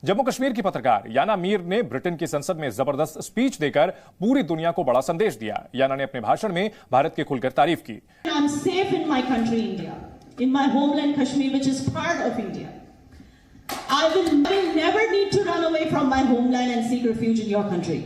जम्मू कश्मीर की पत्रकार याना मीर ने ब्रिटेन की संसद में जबरदस्त स्पीच देकर पूरी दुनिया को बड़ा संदेश दिया। याना ने अपने भाषण में भारत की खुलकर तारीफ की। I'm safe in my country, India, in my homeland Kashmir, which is part of India. I will never need to run away from my homeland and seek refuge in your country,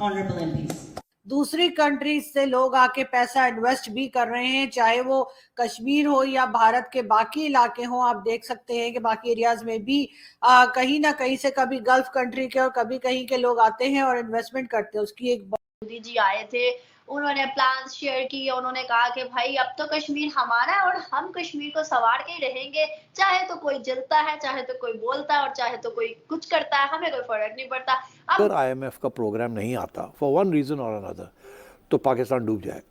honorable MPs. दूसरी countries से लोग आके पैसा invest भी कर रहे हैं, चाहे वो कश्मीर हो या भारत के बाकी इलाके हो। आप देख सकते हैं कि बाकी एरियाज में भी कहीं ना कहीं से कभी गल्फ कंट्री के और कभी कहीं के लोग आते हैं और इन्वेस्टमेंट करते हैं। उसकी एक मोदी जी आए थे, उन्होंने प्लान्स शेयर किए, उन्होंने कहा कि भाई अब तो कश्मीर हमारा है और हम कश्मीर को संवार के ही रहेंगे, चाहे तो कोई जलता है, चाहे तो कोई बोलता है और चाहे तो कोई कुछ करता है, हमें कोई फर्क नहीं पड़ता। अगर IMF का प्रोग्राम नहीं आता फॉर वन रीजन और अनदर तो पाकिस्तान डूब जाए।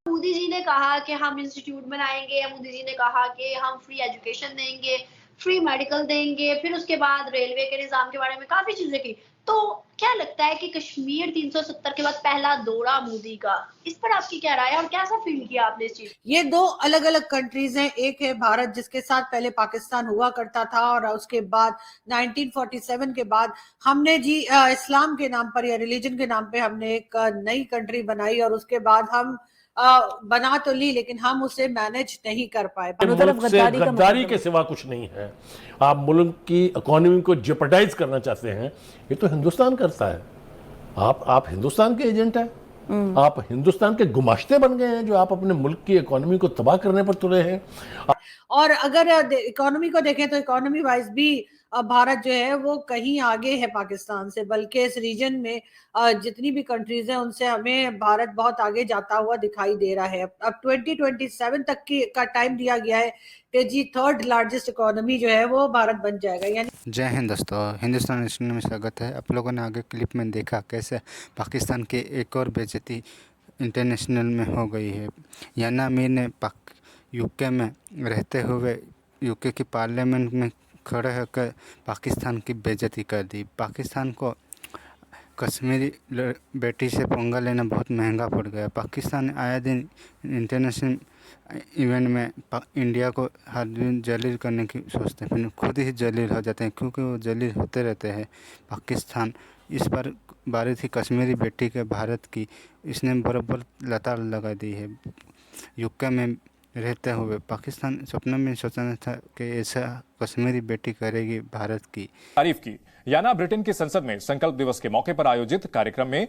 मोदी जी ने कहा कि हम इंस्टीट्यूट बनाएंगे, मोदी जी ने कहा कि हम फ्री एजुकेशन देंगे, फ्री मेडिकल देंगे, फिर उसके बाद रेलवे के निजाम के बारे में काफी चीजें की। तो क्या लगता है कि कश्मीर 370 के बाद पहला दौरा मोदी का, इस पर आपकी क्या राय है और कैसा फील किया आपने इस चीज? ये दो अलग अलग कंट्रीज हैं। एक है भारत जिसके साथ पहले पाकिस्तान हुआ करता था और उसके बाद 1947 के बाद हमने जी इस्लाम के नाम पर या रिलीजन के नाम पे हमने एक नई कंट्री बनाई और उसके बाद हम बना तो ली लेकिन हम उसे मैनेज नहीं कर पाए। मुल्क से गद्दारी के सिवा कुछ नहीं है। आप मुल्क की इकोनॉमी को जेपरडाइज करना चाहते हैं, ये तो हिंदुस्तान करता है। आप हिंदुस्तान के एजेंट हैं, आप हिंदुस्तान के गुमाश्ते बन गए हैं जो आप अपने मुल्क की इकोनॉमी को तबाह करने पर तुले हैं। और अगर इकोनॉमी को देखें तो इकोनॉमी वाइज भी भारत जो है वो कहीं आगे है पाकिस्तान से, बल्कि इस रीजन में जितनी भी कंट्रीज हैं उनसे हमें भारत बहुत आगे जाता हुआ दिखाई दे रहा है। अब 2027 तक का टाइम दिया गया है कि जी थर्ड लार्जेस्ट इकोनॉमी जो है वो भारत बन जाएगा। यानी जय हिंद दोस्तों, हिंदुस्तान नेशनल में स्वागत है। आप लोगों ने आगे क्लिप में देखा कैसे पाकिस्तान की एक और बेइज्जती इंटरनेशनल में हो गई है। याना मीर ने यूके में रहते हुए यूके की पार्लियामेंट में खड़े होकर पाकिस्तान की बेइज्जती कर दी। पाकिस्तान को कश्मीरी बेटी से पंगा लेना बहुत महंगा पड़ गया। पाकिस्तान आए दिन इंटरनेशनल इवेंट में इंडिया को हर दिन जलील करने की सोचते हैं, फिर खुद ही जलील हो जाते हैं क्योंकि वो जलील होते रहते हैं। पाकिस्तान इस बार बारी थी कश्मीरी बेटी के भारत की, इसने बराबर लताड़ लगा दी है। यूके में रहते हुए पाकिस्तान सपने में सोचा था कि ऐसा कश्मीरी बेटी करेगी भारत की तारीफ की। याना ब्रिटेन की संसद में संकल्प दिवस के मौके पर आयोजित कार्यक्रम में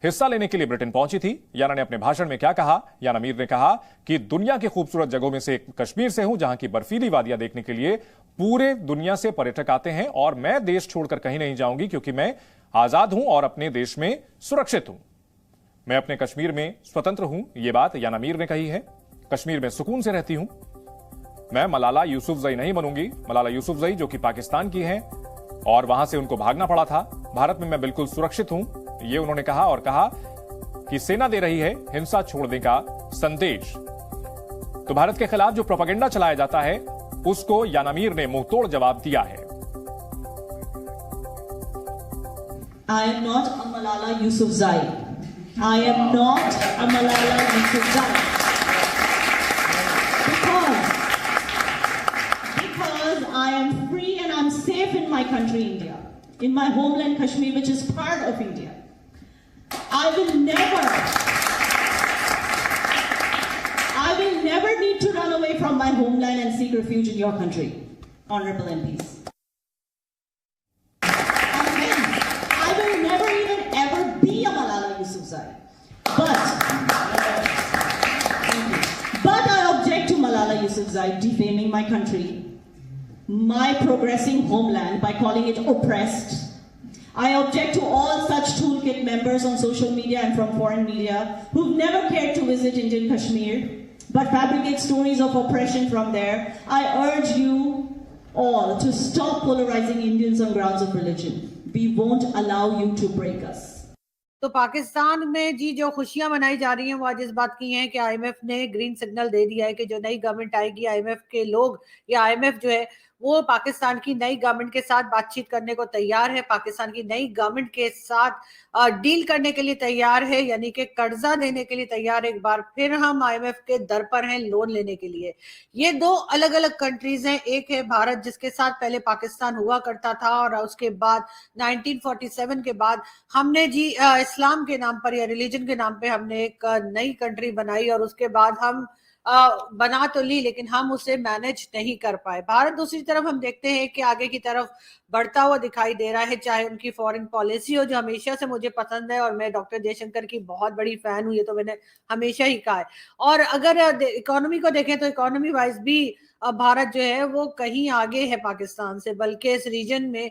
हिस्सा लेने के लिए ब्रिटेन पहुंची थी। याना ने अपने भाषण में क्या कहा? याना मीर ने कहा कि दुनिया की खूबसूरत जगहों में से एक कश्मीर से हूं, जहां की बर्फीली वादियां देखने के लिए पूरे दुनिया से पर्यटक आते हैं और मैं देश छोड़कर कहीं नहीं जाऊंगी क्योंकि मैं आजाद हूं और अपने देश में सुरक्षित हूं। मैं अपने कश्मीर में स्वतंत्र हूं। यह बात याना मीर ने कही है। कश्मीर में सुकून से रहती हूं। मैं मलाला यूसुफजई नहीं बनूंगी। मलाला यूसुफजई जो कि पाकिस्तान की हैं और वहां से उनको भागना पड़ा था। भारत में मैं बिल्कुल सुरक्षित हूं, ये उन्होंने कहा और कहा कि सेना दे रही है हिंसा छोड़ने का संदेश। तो भारत के खिलाफ जो प्रोपेगेंडा चलाया जाता है उसको याना मीर ने मुंहतोड़ जवाब दिया है। I am not a Malala Yousafzai. I am not a Malala Yousafzai. Because I am free and I'm safe in my country, India, in my homeland Kashmir, which is part of India. I will never need to run away from my homeland and seek refuge in your country, honorable MPs. I will never even ever be a Malala Yousafzai. But I object to Malala Yousafzai defaming my country, my progressing homeland, by calling it oppressed. I object to all such toolkit members on social media and from foreign media who've never cared to visit Indian Kashmir but fabricate stories of oppression from there. I urge you all to stop polarizing Indians on grounds of religion. We won't allow you to break us. तो पाकिस्तान में जी जो खुशियां मनाई जा रही हैं वो आज इस बात की हैं कि आईएमएफ ने ग्रीन सिग्नल दे दिया है कि जो नई गवर्नमेंट आएगी आईएमएफ के लोग या आईएमएफ जो है वो पाकिस्तान की नई गवर्नमेंट के साथ बातचीत करने को तैयार है, पाकिस्तान की नई गवर्नमेंट के साथ डील करने के लिए तैयार है, यानी कि कर्जा देने के लिए तैयार है। एक बार फिर हम आईएमएफ के दर पर हैं लोन लेने के लिए। ये दो अलग अलग कंट्रीज हैं, एक है भारत जिसके साथ पहले पाकिस्तान हुआ करता था और उसके बाद 1947 के बाद हमने जी इस्लाम के नाम पर या रिलीजन के नाम पे हमने एक नई कंट्री बनाई और उसके बाद हम बना तो ली लेकिन हम उसे मैनेज नहीं कर पाए। भारत दूसरी तरफ हम देखते हैं कि आगे की तरफ बढ़ता हुआ दिखाई दे रहा है, चाहे उनकी फॉरेन पॉलिसी हो जो हमेशा से मुझे पसंद है और मैं डॉक्टर जयशंकर की बहुत बड़ी फैन हूं, ये तो मैंने हमेशा ही कहा है। और अगर इकोनॉमी को देखें तो इकोनॉमी वाइज भी भारत जो है वो कहीं आगे है पाकिस्तान से, बल्कि इस रीजन में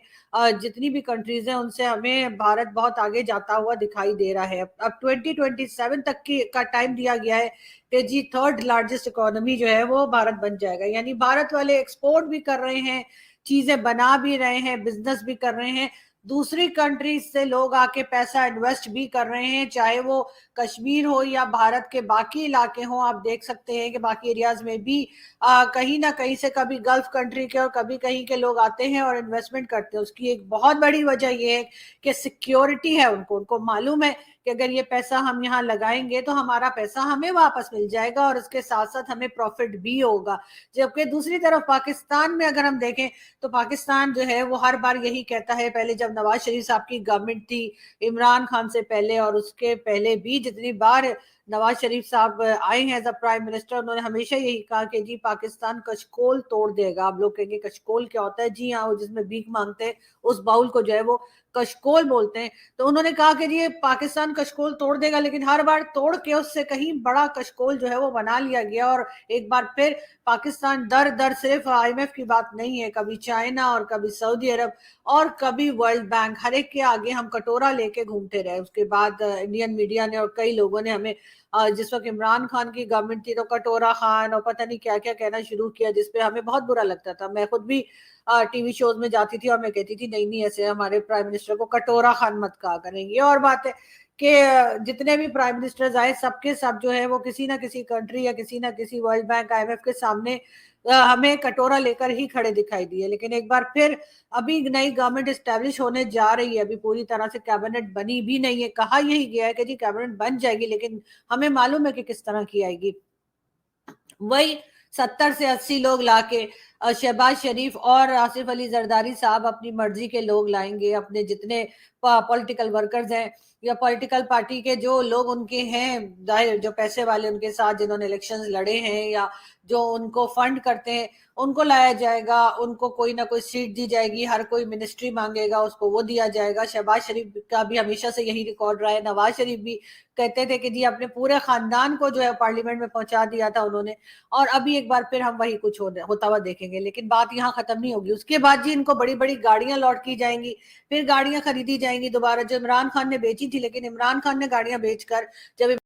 जितनी भी कंट्रीज हैं उनसे हमें भारत बहुत आगे जाता हुआ दिखाई दे रहा है। अब 2027 तक की का टाइम दिया गया है कि जी थर्ड लार्जेस्ट इकोनॉमी जो है वो भारत बन जाएगा, यानी भारत वाले एक्सपोर्ट भी कर रहे हैं, चीजें बना भी रहे हैं, बिजनेस भी कर रहे हैं, दूसरी कंट्रीज से लोग आके पैसा इन्वेस्ट भी कर रहे हैं, चाहे वो कश्मीर हो या भारत के बाकी इलाके हो। आप देख सकते हैं कि बाकी एरियाज में भी कहीं ना कहीं से कभी गल्फ कंट्री के और कभी कहीं के लोग आते हैं और इन्वेस्टमेंट करते हैं। उसकी एक बहुत बड़ी वजह यह है कि सिक्योरिटी है, उनको मालूम है कि अगर ये पैसा हम यहाँ लगाएंगे तो हमारा पैसा हमें वापस मिल जाएगा और उसके साथ साथ हमें प्रॉफिट भी होगा। जबकि दूसरी तरफ पाकिस्तान में अगर हम देखें तो पाकिस्तान जो है वो हर बार यही कहता है, पहले जब नवाज शरीफ साहब की गवर्नमेंट थी, इमरान खान से पहले और उसके पहले भी जितनी बार नवाज शरीफ साहब आए हैं एज अ प्राइम मिनिस्टर, उन्होंने हमेशा यही कहा कि जी पाकिस्तान कशकोल तोड़ देगा। आप लोग कहेंगे कशकोल क्या होता है? जी हाँ, वो जिसमें भीख मांगते हैं उस बाउल को जो है वो कशकोल बोलते हैं। तो उन्होंने कहा कि जी पाकिस्तान कशकोल तोड़ देगा, लेकिन हर बार तोड़ के उससे कहीं बड़ा कशकोल जो है वो बना लिया गया। और एक बार फिर पाकिस्तान दर दर सिर्फ आईएमएफ की बात नहीं है, कभी चाइना और कभी सऊदी अरब और कभी वर्ल्ड बैंक, हर एक के आगे हम कटोरा लेके घूमते रहे। उसके बाद इंडियन मीडिया ने और कई लोगों ने हमें जिस वक्त इमरान खान की गवर्नमेंट थी तो कटोरा खान और पता नहीं क्या क्या कहना शुरू किया, जिसपे हमें बहुत बुरा लगता था। मैं खुद भी टीवी शोज में जाती थी और मैं कहती थी नहीं नहीं ऐसे हमारे प्राइम मिनिस्टर को कटोरा खान मत कहा करेंगे। और बात है कि जितने भी प्राइम मिनिस्टर्स आए सबके सब जो है वो किसी ना किसी कंट्री या किसी ना किसी वर्ल्ड बैंक आईएमएफ के सामने हमें कटोरा लेकर ही खड़े दिखाई दिए। लेकिन एक बार फिर अभी नई गवर्नमेंट एस्टेब्लिश होने जा रही है, अभी पूरी तरह से कैबिनेट बनी भी नहीं है, कहा यही गया है कि जी कैबिनेट बन जाएगी, लेकिन हमें मालूम है कि किस तरह की आएगी। वही 70 से 80 लोग लाके शहबाज शरीफ और आसिफ अली जरदारी साहब अपनी मर्जी के लोग लाएंगे, अपने जितने पॉलिटिकल वर्कर्स हैं या पॉलिटिकल पार्टी के जो लोग उनके हैं, जो पैसे वाले उनके साथ जिन्होंने इलेक्शंस लड़े हैं या जो उनको फंड करते हैं, उनको लाया जाएगा, उनको कोई ना कोई सीट दी जाएगी, हर कोई मिनिस्ट्री मांगेगा उसको वो दिया जाएगा। शहबाज शरीफ का भी हमेशा से यही रिकॉर्ड रहा है, नवाज शरीफ भी कहते थे कि जी अपने पूरे खानदान को जो है पार्लियामेंट में पहुंचा दिया था उन्होंने, और अभी एक बार फिर हम वही कुछ होता हुआ देखेंगे। लेकिन बात यहाँ खत्म नहीं होगी, उसके बाद जी इनको बड़ी बड़ी गाड़ियां लॉट की जाएंगी, फिर गाड़ियां खरीदी जाएंगी दोबारा, जो इमरान खान ने बेची थी। लेकिन इमरान खान ने गाड़ियां बेचकर जब